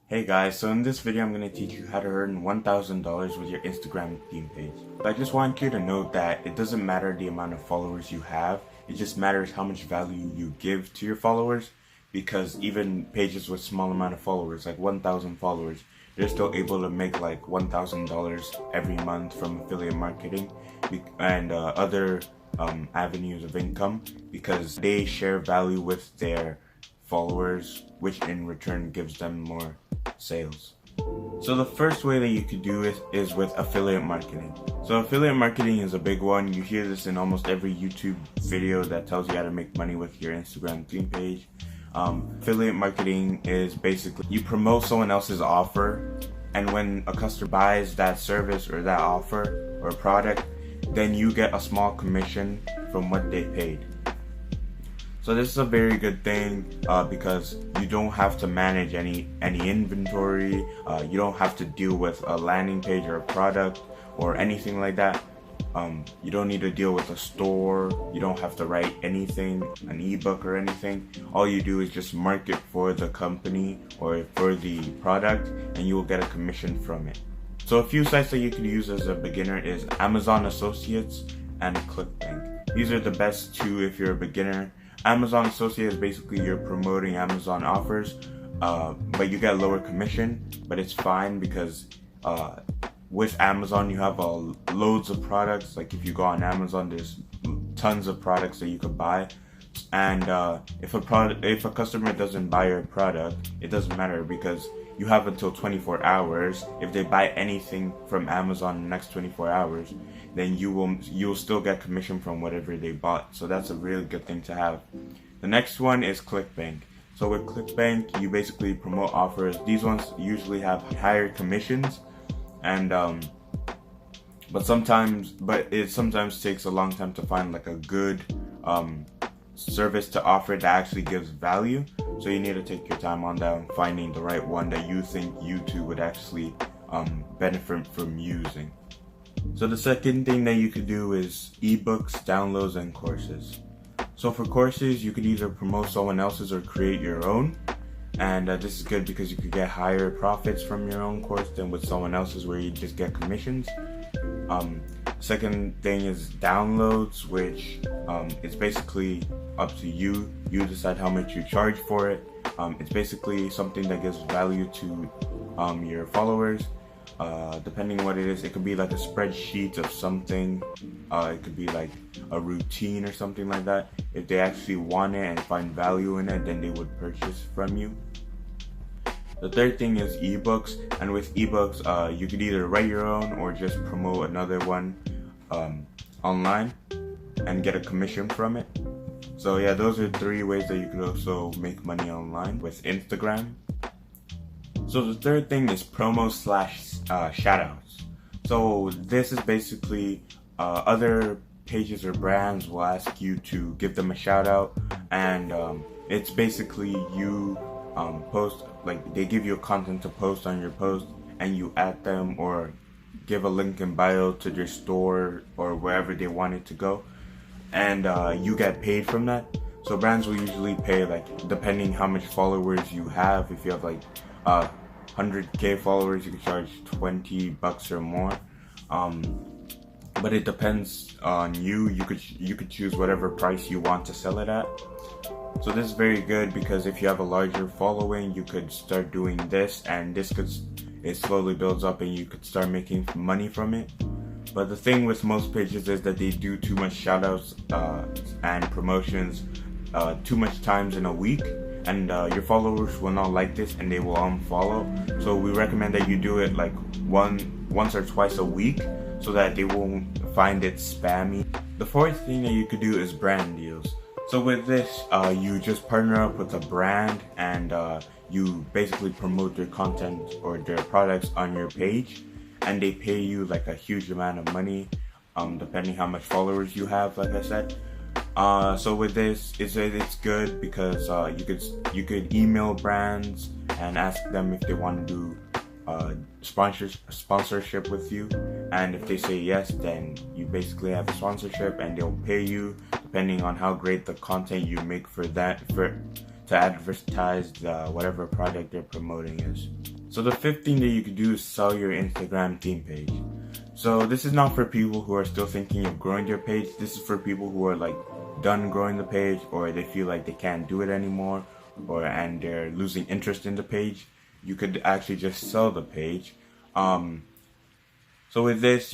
Hey guys, so in this video I'm going to teach you how to earn $1,000 with your Instagram theme page. But I just want you to note that it doesn't matter the amount of followers you have, it just matters how much value you give to your followers, because even pages with small amount of followers, like 1,000 followers, they're still able to make like $1,000 every month from affiliate marketing and other avenues of income, because they share value with their followers, which in return gives them more sales. So the first way that you could do it is with affiliate marketing. So affiliate marketing is a big one. You hear this in almost every YouTube video that tells you how to make money with your Instagram theme page. Affiliate marketing is basically you promote someone else's offer, and when a customer buys that service or that offer or product, then you get a small commission from what they paid. So this is a very good thing because you don't have to manage any inventory. You don't have to deal with a landing page or a product or anything like that. You don't need to deal with a store. You don't have to write anything, an ebook or anything. All you do is just market for the company or for the product, and you will get a commission from it. So a few sites that you can use as a beginner is Amazon Associates and ClickBank. These are the best two if you're a beginner. Amazon Associates is basically you're promoting Amazon offers, but you get lower commission, but it's fine because with Amazon you have loads of products. Like if you go on Amazon, there's tons of products that you could buy, and if a customer doesn't buy your product, it doesn't matter because you have until 24 hours. If they buy anything from Amazon in the next 24 hours, then you'll still get commission from whatever they bought. So that's a really good thing to have. The next one is ClickBank. So with ClickBank, you basically promote offers. These ones usually have higher commissions, and but it sometimes takes a long time to find like a good service to offer that actually gives value. So you need to take your time on that and finding the right one that you think you two would actually benefit from using. So the second thing that you could do is ebooks, downloads, and courses. So for courses, you could either promote someone else's or create your own. And this is good because you could get higher profits from your own course than with someone else's where you just get commissions. Second thing is downloads, which it's basically up to you. You decide how much you charge for it. It's basically something that gives value to your followers. Depending what it is, it could be like a spreadsheet of something. It could be like a routine or something like that. If they actually want it and find value in it, then they would purchase from you. The third thing is ebooks, and with ebooks, you could either write your own or just promote another one online and get a commission from it. So yeah, those are three ways that you could also make money online with Instagram. So the third thing is promo / shoutouts. So this is basically other pages or brands will ask you to give them a shout out, and it's basically you post, like they give you content to post on your post, and you add them or give a link in bio to their store or wherever they want it to go, and you get paid from that. So brands will usually pay, like depending how much followers you have. If you have like 100k followers, you can charge $20 or more. But it depends on you. You could choose whatever price you want to sell it at. So this is very good because if you have a larger following, you could start doing this, and it slowly builds up and you could start making money from it. But the thing with most pages is that they do too much shoutouts and promotions too much times in a week, and your followers will not like this and they will unfollow. So we recommend that you do it like once or twice a week so that they won't find it spammy. The fourth thing that you could do is brand deals. So with this, you just partner up with a brand, and you basically promote their content or their products on your page, and they pay you like a huge amount of money, depending how much followers you have, like I said. So with this, it's good because you could email brands and ask them if they want to do sponsorship with you, and if they say yes, then you basically have a sponsorship, and they'll pay you depending on how great the content you make to advertise whatever product they're promoting is. So the fifth thing that you could do is sell your Instagram theme page. So this is not for people who are still thinking of growing their page. This is for people who are like done growing the page, or they feel like they can't do it anymore, and they're losing interest in the page. You could actually just sell the page. So with this,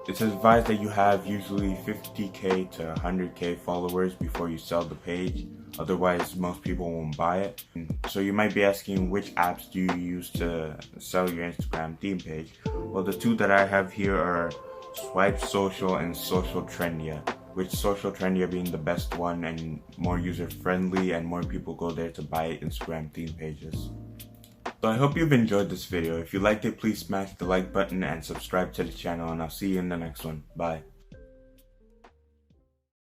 it's advised that you have usually 50k to 100k followers before you sell the page. Otherwise, most people won't buy it. So you might be asking, which apps do you use to sell your Instagram theme page? Well, the two that I have here are Swipe Social and Social Trendia, which Social Trendia being the best one and more user friendly, and more people go there to buy Instagram theme pages. So I hope you've enjoyed this video. If you liked it, please smash the like button and subscribe to the channel, and I'll see you in the next one. Bye.